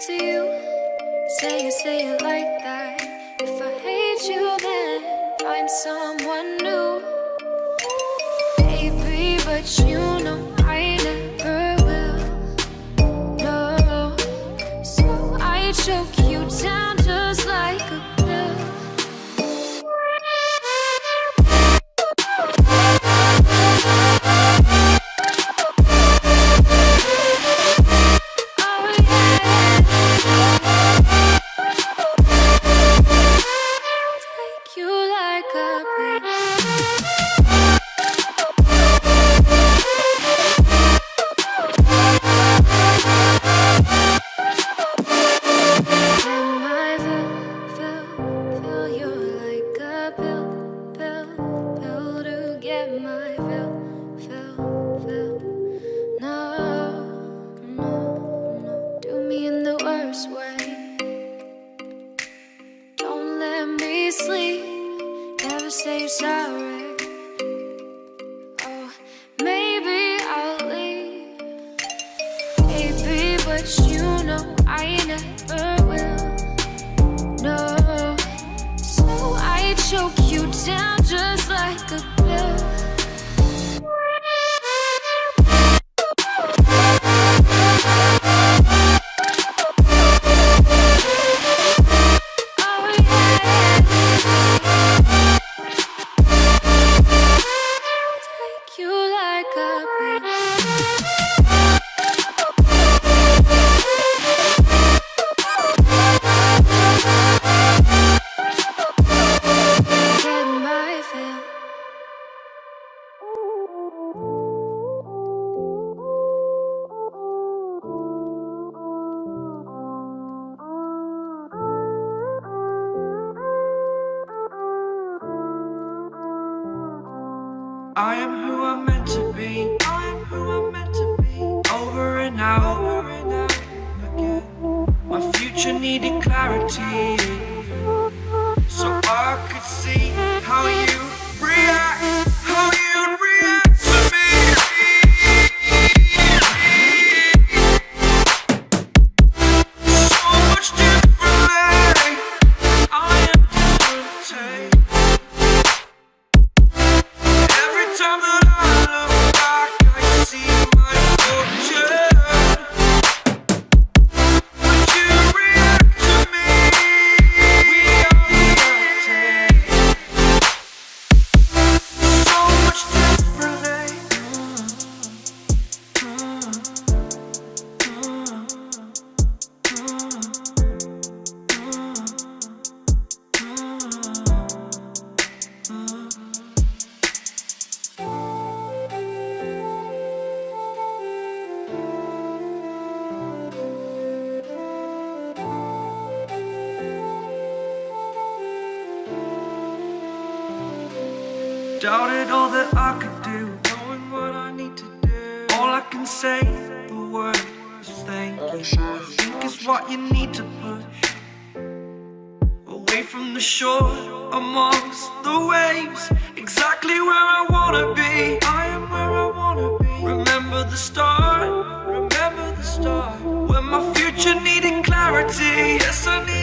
to you. Say it like that. If I hate you, then find someone new. Baby, but you know I never will. No, so I choke you down just like a pill. I am who I'm meant to be. I am who I'm meant to be. Over and out again. My future needed clarity, so I could see how you react, how you'd react to me. So much differently. I am different. Time that I look back, I see my fortune. Would you react to me? We are reacting so much differently. Doubted all that I could do, knowing what I need to do. All I can say, the word is thank you. I think it's what you need to push away from the shore, amongst the waves, exactly where I wanna be. I am where I wanna be. Remember the start, when my future needed clarity. Yes, I need